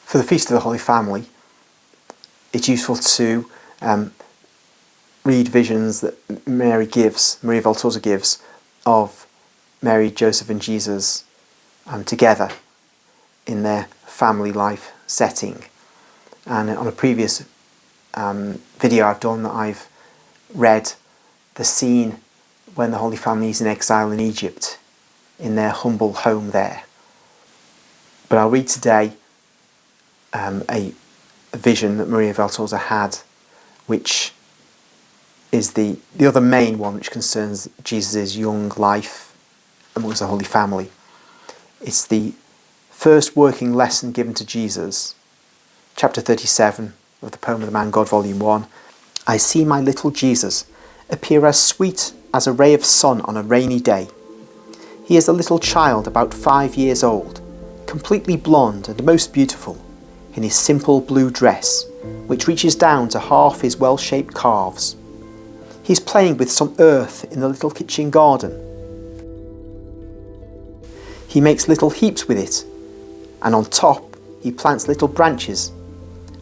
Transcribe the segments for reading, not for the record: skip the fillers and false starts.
For the Feast of the Holy Family, it's useful to read visions that Maria Valtorta gives, of Mary, Joseph and Jesus together in their family life setting. And on a previous video I've done, I've read the scene when the Holy Family is in exile in Egypt, in their humble home there. But I'll read today a vision that Maria Valtorta had, which is the other main one, which concerns Jesus' young life amongst the Holy Family. It's the first working lesson given to Jesus, chapter 37 of the Poem of the Man God, volume 1. I see my little Jesus appear as sweet as a ray of sun on a rainy day. He is a little child about 5 years old, completely blonde and most beautiful, in his simple blue dress, which reaches down to half his well-shaped calves. He is playing with some earth in the little kitchen garden. He makes little heaps with it, and on top he plants little branches,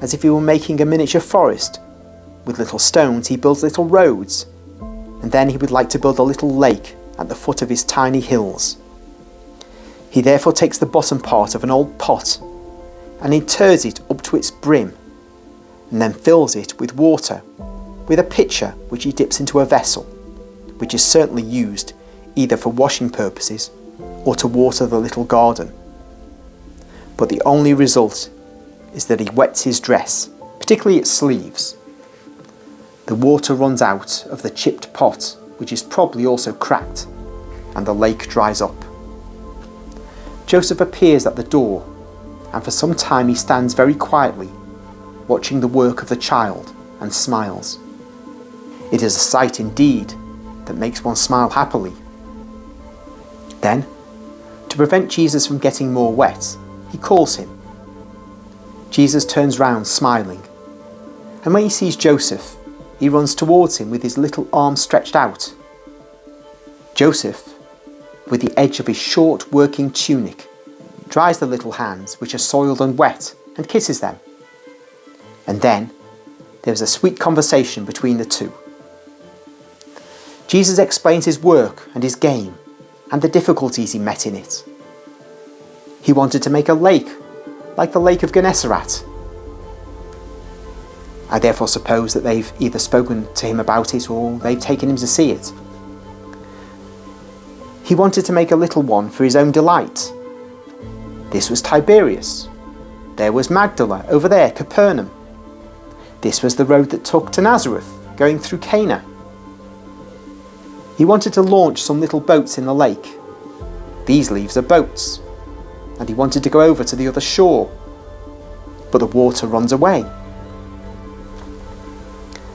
as if he were making a miniature forest. With little stones he builds little roads, and then he would like to build a little lake at the foot of his tiny hills. He therefore takes the bottom part of an old pot and inters it up to its brim, and then fills it with water, with a pitcher which he dips into a vessel, which is certainly used either for washing purposes or to water the little garden. But the only result is that he wets his dress, particularly its sleeves. The water runs out of the chipped pot, which is probably also cracked, and the lake dries up. Joseph appears at the door, and for some time he stands very quietly, watching the work of the child, and smiles. It is a sight indeed that makes one smile happily. Then, to prevent Jesus from getting more wet, he calls him. Jesus turns round smiling, and when he sees Joseph, he runs towards him with his little arms stretched out. Joseph, with the edge of his short working tunic, dries the little hands which are soiled and wet and kisses them. And then there is a sweet conversation between the two. Jesus explains his work and his game and the difficulties he met in it. He wanted to make a lake like the Lake of Gennesaret. I therefore suppose that they've either spoken to him about it or they've taken him to see it. He wanted to make a little one for his own delight. This was Tiberias. There was Magdala, over there, Capernaum. This was the road that took to Nazareth, going through Cana. He wanted to launch some little boats in the lake. These leaves are boats. And he wanted to go over to the other shore. But the water runs away.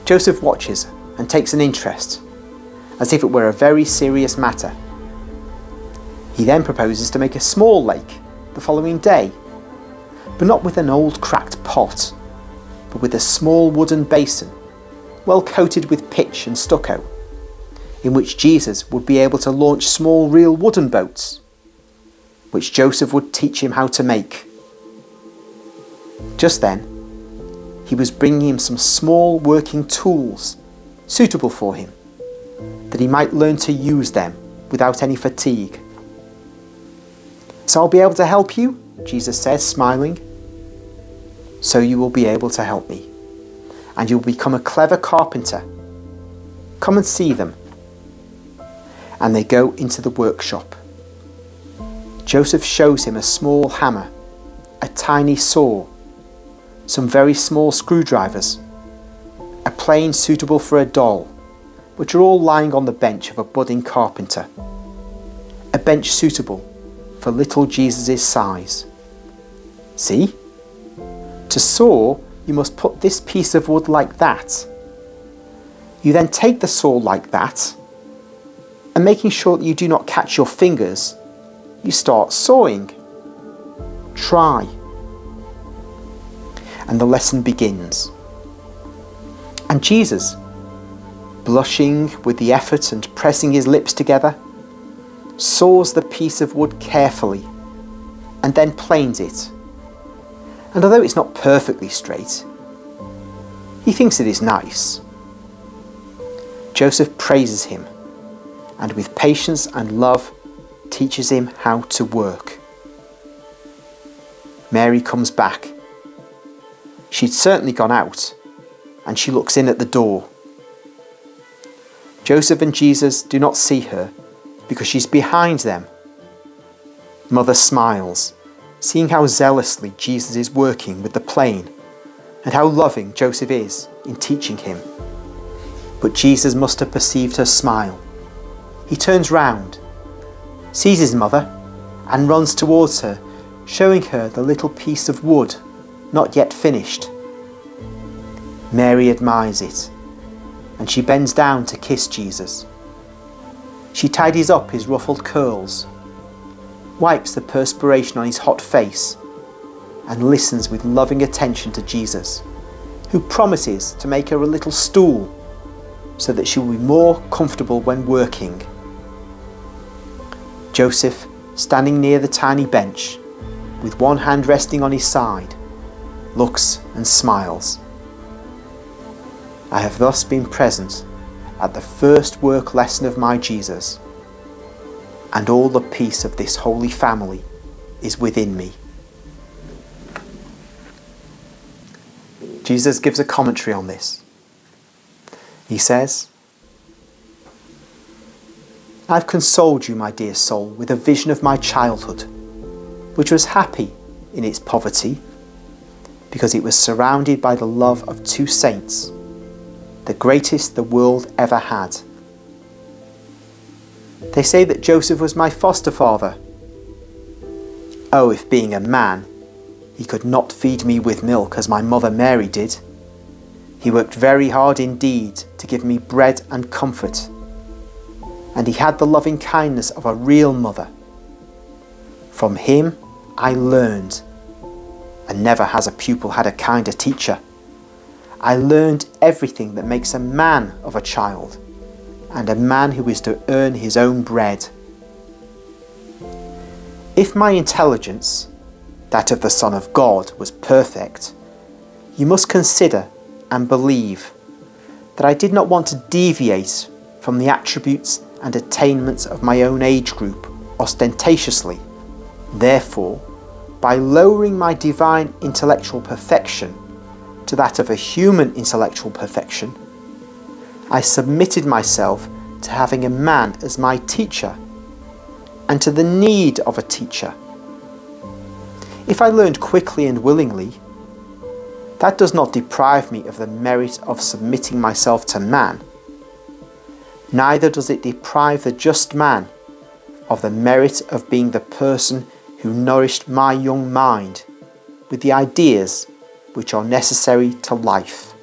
Joseph watches and takes an interest, as if it were a very serious matter. He then proposes to make a small lake the following day, but not with an old cracked pot, but with a small wooden basin, well coated with pitch and stucco, in which Jesus would be able to launch small real wooden boats, which Joseph would teach him how to make. Just then, he was bringing him some small working tools suitable for him, that he might learn to use them without any fatigue. So I'll be able to help you, Jesus says, smiling. So you will be able to help me, and you'll become a clever carpenter. Come and see them. And they go into the workshop. Joseph shows him a small hammer, a tiny saw, some very small screwdrivers, a plane suitable for a doll, which are all lying on the bench of a budding carpenter. A bench suitable for little Jesus' size. See? To saw, you must put this piece of wood like that. You then take the saw like that, and making sure that you do not catch your fingers, you start sawing. Try. And the lesson begins. And Jesus, blushing with the effort and pressing his lips together, saws the piece of wood carefully and then planes it. and although it's not perfectly straight, he thinks it is nice. Joseph praises him, and with patience and love teaches him how to work. Mary comes back. She'd certainly gone out, and she looks in at the door. Joseph and Jesus do not see her because she's behind them. Mother smiles, seeing how zealously Jesus is working with the plane and how loving Joseph is in teaching him. But Jesus must have perceived her smile. He turns round, sees his mother, and runs towards her, showing her the little piece of wood not yet finished. Mary admires it, and she bends down to kiss Jesus. She tidies up his ruffled curls, wipes the perspiration on his hot face, and listens with loving attention to Jesus, who promises to make her a little stool so that she will be more comfortable when working. Joseph, standing near the tiny bench, with one hand resting on his side, looks and smiles. I have thus been present at the first work lesson of my Jesus, and all the peace of this holy family is within me. Jesus gives a commentary on this. He says, I've consoled you, my dear soul, with a vision of my childhood, which was happy in its poverty, because it was surrounded by the love of two saints, the greatest the world ever had. They say that Joseph was my foster father. Oh, if being a man, he could not feed me with milk as my mother Mary did. He worked very hard indeed to give me bread and comfort, and he had the loving kindness of a real mother. From him I learned, and never has a pupil had a kinder teacher. I learned everything that makes a man of a child, and a man who is to earn his own bread. If my intelligence, that of the Son of God, was perfect, you must consider and believe that I did not want to deviate from the attributes and attainments of my own age group ostentatiously. Therefore, by lowering my divine intellectual perfection to that of a human intellectual perfection, I submitted myself to having a man as my teacher and to the need of a teacher. If I learned quickly and willingly, that does not deprive me of the merit of submitting myself to man. Neither does it deprive the just man of the merit of being the person who nourished my young mind with the ideas which are necessary to life.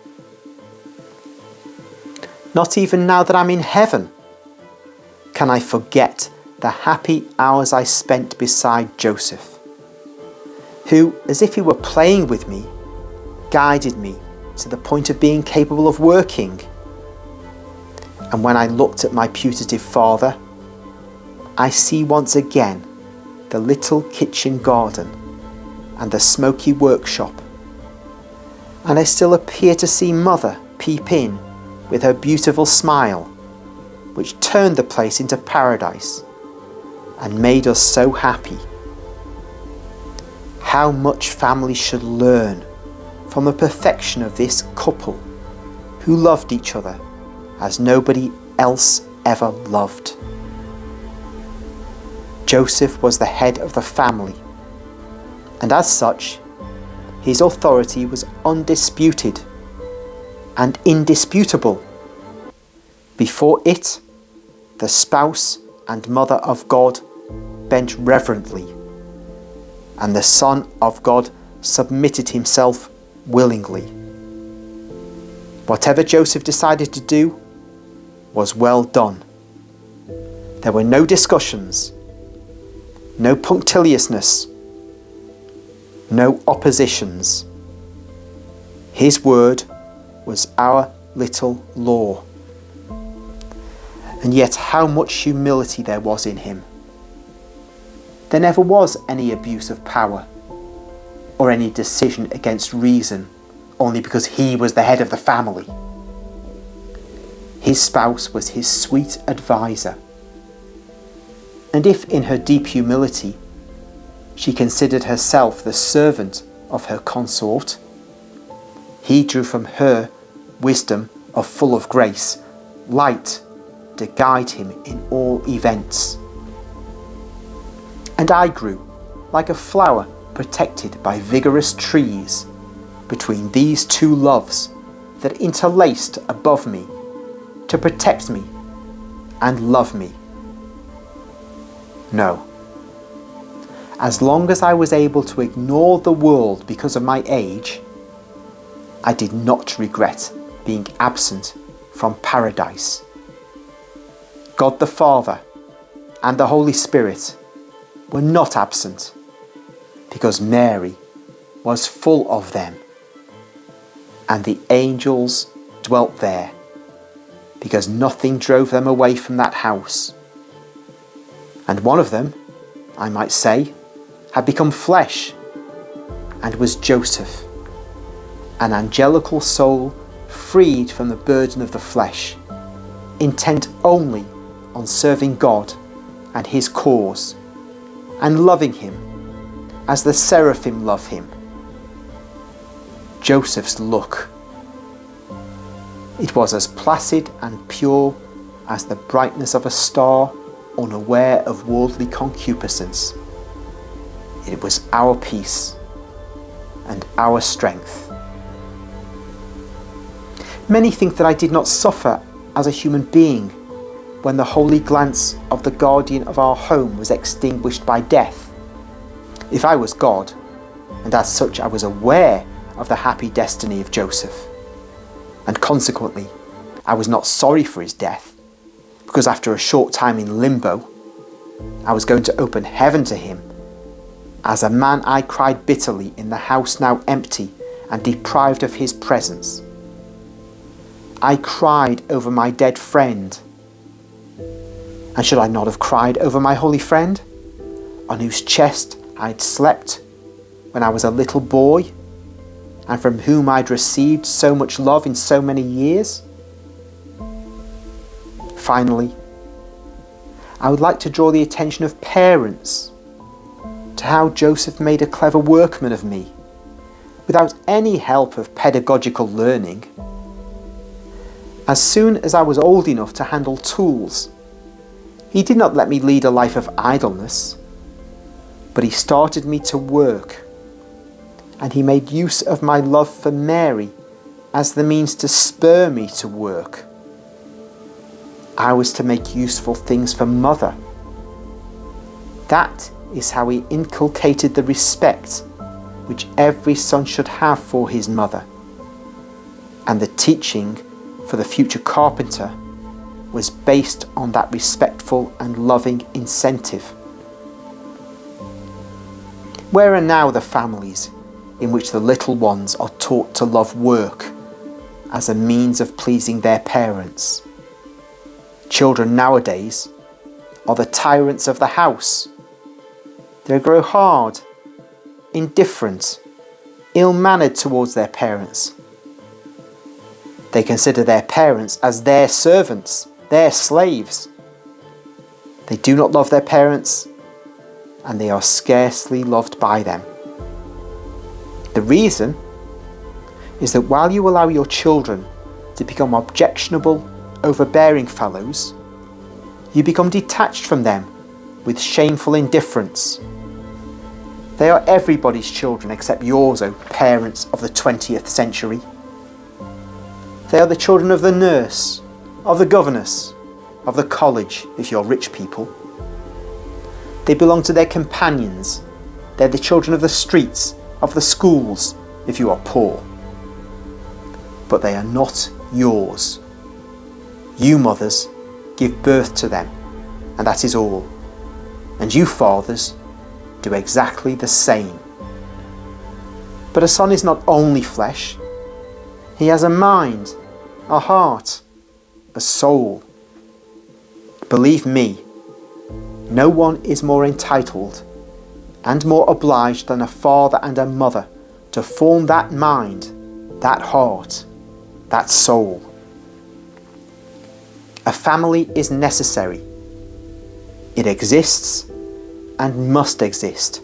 Not even now that I'm in heaven can I forget the happy hours I spent beside Joseph, who, as if he were playing with me, guided me to the point of being capable of working. And when I looked at my putative father, I see once again the little kitchen garden and the smoky workshop, and I still appear to see Mother peep in with her beautiful smile, which turned the place into paradise and made us so happy. How much families should learn from the perfection of this couple who loved each other as nobody else ever loved. Joseph was the head of the family, and as such, his authority was undisputed and indisputable. Before it, the spouse and mother of God bent reverently, and the Son of God submitted himself willingly. Whatever Joseph decided to do was well done. There were no discussions, no punctiliousness, no oppositions. His word was our little law. And yet how much humility there was in him. There never was any abuse of power. or any decision against reason only because he was the head of the family. His spouse was his sweet advisor. And if in her deep humility she considered herself the servant of her consort, he drew from her wisdom of full of grace, light to guide him in all events. And I grew like a flower protected by vigorous trees between these two loves that interlaced above me to protect me and love me. No. As long as I was able to ignore the world because of my age, I did not regret being absent from paradise. God the Father and the Holy Spirit were not absent because Mary was full of them, and the angels dwelt there because nothing drove them away from that house. And one of them, I might say, had become flesh and was Joseph, an angelical soul freed from the burden of the flesh, intent only on serving God and his cause, and loving him as the seraphim love him. Joseph's look. It was as placid and pure as the brightness of a star, unaware of worldly concupiscence. It was our peace and our strength. Many think that I did not suffer as a human being when the holy glance of the guardian of our home was extinguished by death. If I was God, and as such I was aware of the happy destiny of Joseph, and consequently I was not sorry for his death, because after a short time in limbo, I was going to open heaven to him. As a man I cried bitterly in the house now empty and deprived of his presence. I cried over my dead friend. And should I not have cried over my holy friend, on whose chest I'd slept when I was a little boy, and from whom I'd received so much love in so many years? Finally, I would like to draw the attention of parents to how Joseph made a clever workman of me, without any help of pedagogical learning. As soon as I was old enough to handle tools, he did not let me lead a life of idleness, but he started me to work, and he made use of my love for Mary as the means to spur me to work. I was to make useful things for Mother. That is how he inculcated the respect which every son should have for his mother, and the teaching for the future carpenter was based on that respectful and loving incentive. Where are now the families in which the little ones are taught to love work as a means of pleasing their parents? Children nowadays are the tyrants of the house. They grow hard, indifferent, ill-mannered towards their parents. They consider their parents as their servants, their slaves. They do not love their parents, and they are scarcely loved by them. The reason is that while you allow your children to become objectionable, overbearing fellows, you become detached from them with shameful indifference. They are everybody's children except yours, O parents of the 20th century. They are the children of the nurse, of the governess, of the college, if you're rich people. They belong to their companions. They're the children of the streets, of the schools, if you are poor. But they are not yours. You mothers give birth to them, and that is all. And you fathers do exactly the same. But a son is not only flesh. He has a mind, a heart, a soul. Believe me, no one is more entitled and more obliged than a father and a mother to form that mind, that heart, that soul. A family is necessary. It exists and must exist.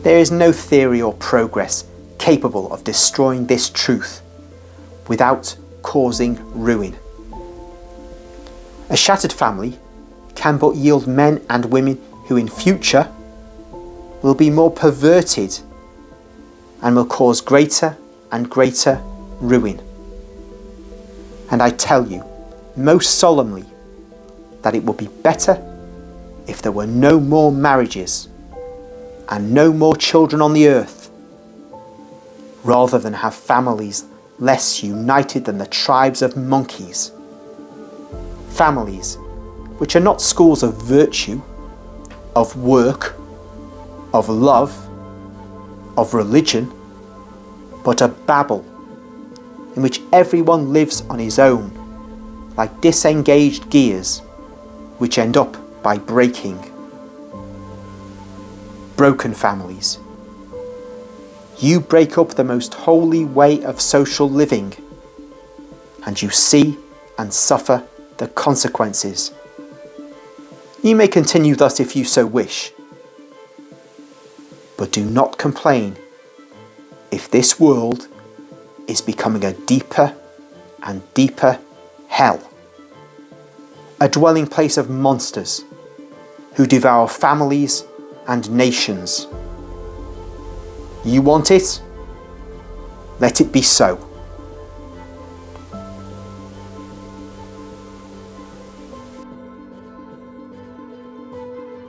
There is no theory or progress capable of destroying this truth without causing ruin. A shattered family can but yield men and women who in future will be more perverted and will cause greater and greater ruin. And I tell you most solemnly that it would be better if there were no more marriages and no more children on the earth, rather than have families less united than the tribes of monkeys. Families which are not schools of virtue, of work, of love, of religion, but a Babel in which everyone lives on his own, like disengaged gears, which end up by breaking. Broken families. You break up the most holy way of social living, and you see and suffer the consequences. You may continue thus if you so wish, but do not complain if this world is becoming a deeper and deeper hell, a dwelling place of monsters who devour families and nations. You want it? Let it be so.